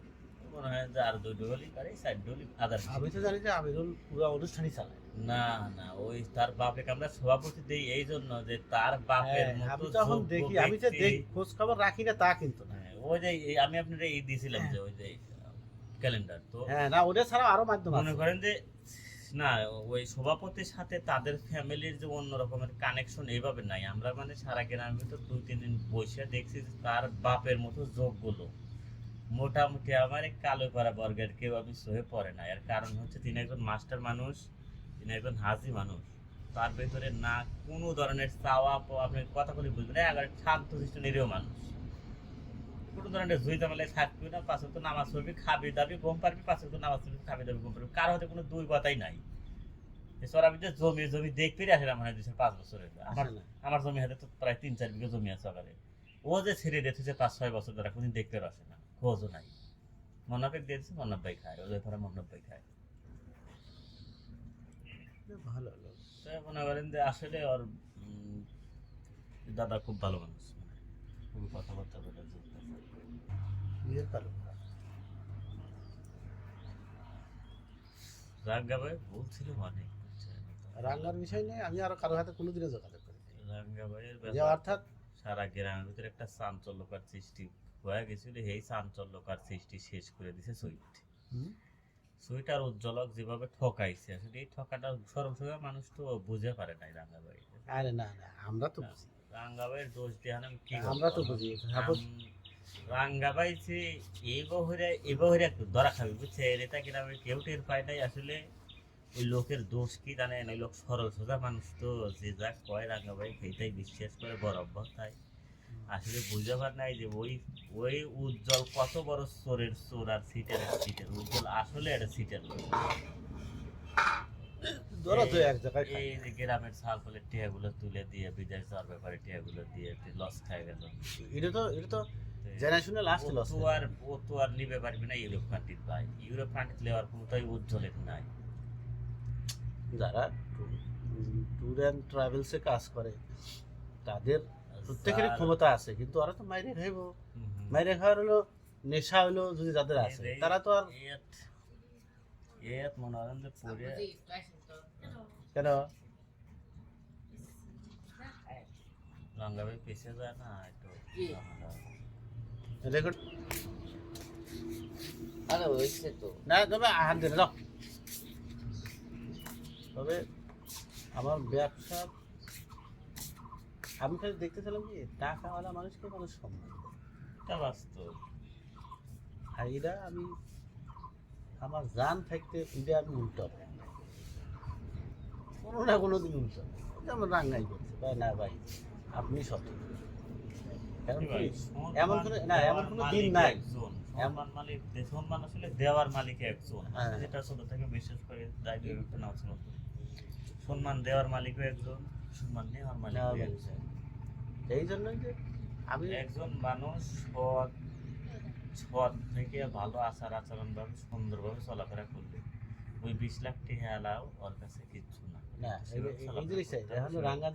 মনে হয় যে আর 2 ডলি পারে 4 ডলি আদার।
আমি তো জানি যে আমিরুল পুরো অনুষ্ঠানই চালায়।
না না, ওই তার বাপকে আমরা সভাপতি দেই এই জন্য যে তার বাপের
হ্যাঁ,
মতো
আমি তো এখন
যোগ্য
দেখি, আমি যে
ব্যক্তি।
খোঁজ খবর রাখি না তা কিন্তু না।
হ্যাঁ, ওই যে আমি আপনার এই দিয়েছিলাম যে ওই যে ক্যালেন্ডার, তো
হ্যাঁ না, ওটা ছাড়াও আরো মাধ্যম
মনে
আছে।
করেন যে না, ওই সভাপতির সাথে তাদের ফ্যামিলির যে অন্য রকমের কানেকশন এইভাবে নাই। আমরা মানে সারা গ্রামের ভিতর 2-3 দিন বসে দেখছি যে তার বাপের মতো যোগগুলো মোটামুটি আমার এই কালো পাড়া বর্গের কেউ আমি সহে পড়ে না। এর কারণ হচ্ছে তিনি একজন মাস্টার মানুষ, তিনি একজন হাজি মানুষ, তার ভেতরে না কোনো ধরনের চাওয়া পাওয়া, আপনি কথা বলে বুঝবেন, একবার শান্ত শিষ্ট নিরীহ মানুষ, কোনো ধরনের জুই জামালে থাকবি না, পাশে তো নামাজ পড়বি, খাবি দাবি ঘুম পারবি, পাশে তো নামাজ পড়বি, খাবি দাবি ঘুম পারবি, কারো হতে কোনো দুই কথাই নাই। এছাড়া আমি যে জমি দেখবি আসলে আমার 5 বছরের, আমার জমি হাতে তো প্রায় 3-4 বিঘা জমি আছে সকালে। ও যে ছেড়ে দিয়েছে 5-6 বছর ধরে, কোনদিন দেখতে আসে না, খোঁজও নাই। মন্নাফেক দিয়েছে, মন্নাফ ভাই খায়, ওদের ঘরে মন্নাফ ভাই খায়।
ভালো হলো।
তো মনে করেন যে আসলে ওর দাদা খুব ভালো মানুষ, খুবই কথাবার্তা বলে
নিজের কালো
রাঙ্গা ভাই বলছিল অনেক,
রান্নার বিষয় নেই, আমি আরো কারো হাতে কোনোদিনও যোগাযোগ করি
রাঙ্গা ভাইয়ের
যে
ব্যাপার
অর্থাৎ
সারা গ্রামের ভিতরে একটা চাঞ্চল্যকার সৃষ্টি হয়ে গেছিল। এই চাঞ্চল্যকার সৃষ্টি শেষ করে দিছে সুইট। সুইট আর উজ্জ্বলক যেভাবে ঠকাইছে, আসলে এই ঠকাটা সরল সোজা মানুষ তো বুঝে পারে নাই রাঙ্গা ভাই।
আরে না না, আমরা তো বুঝি,
রাঙ্গা ভাইয়ের দোষ দিয়ে আমি কি
আমরা তো বুঝি।
রাঙ্গা ভাই যে এবারে একটু ধরা খাবি, বুঝছে? এটা গ্রামে কেউ টের পায় নাই। আসলে ওই লোকের দোষ কি জানেন, ওই লোক সরল সোজা মানুষ তো, যে যা কয় রাঙ্গা ভাই সেইটাই বিশ্বাস করে বড় অভ্যতায়। আসলে বুঝতে পার নাই যে ওই উজ্জ্বল কত বড় চোরের চোর আর সিটের উজ্জ্বল আসলে একটা সিটের লোক।
ধরো তো এক জায়গায়
এই যে গ্রামের সালফলের টিয়াগুলো তুলে দিয়ে বিদেশ যাওয়ার ব্যাপারে টিয়াগুলো দিয়ে লস খায় গেল।
এটা তো জেনারেশনে লাস্ট লস।
ও তো আর নিবে পারবি না ইউরোপ কান্ট্রির ভাই। ইউরোপ কান্ট্রি নেওয়ার ক্ষমতাই উজ্জ্বলের নাই।
যারা ট্যুর অ্যান্ড ট্রাভেলসে কাজ করে তাদের প্রত্যেকেরই ক্ষমতা আছে, কিন্তু ওরা তো মাইরে খাইব। মাইরে খাওয়ার হলো নেশা হলো যদি যাদের আছে, তারা তো আর
মনে হয় যে পরে
কেন
রাঙ্গা ভাই পিছে যায় না একটু
কি?
রেকর্ড
আরে হয়েছে তো
না তবে হাত ধরে যাও। তবে আমার ব্যবসা আমি খালি দেখতেছিলাম কি টাকাওয়ালা মানুষকে মানুষ সম্মান দেয়।
এটা বাস্তব।
আর এরা আমি আমার জান থাকতে এটা আমি উল্টো কোনো না কোনো দিন উল্টো যেমন রাঙ্গাই করছে ভাই না ভাই আপনি সঠিক কারণ কি, এমন কোনো না এমন কোনো দিন নাই
সম্মান মালিক সম্মান আসলে দেওয়ার মালিক একজন।
হ্যাঁ।
যেটা ছোট থেকে বিশেষ করে দায়িত্ব বিবেচনা না ছিল। সম্মান দেওয়ার মালিকও একজন, সম্মান নেওয়ার মালিকও
নেওয়ার
একজন।
এই জন্যই যে আমি
একজন মানুষ সৎ থেকে ভালো আচরণ ভাবে সুন্দরভাবে চলাফেরা করবে ওই 20 লাখ টাকা এলাও ওর কাছে কিচ্ছু না।
না এই জিনিসটাই এখন রাঙ্গা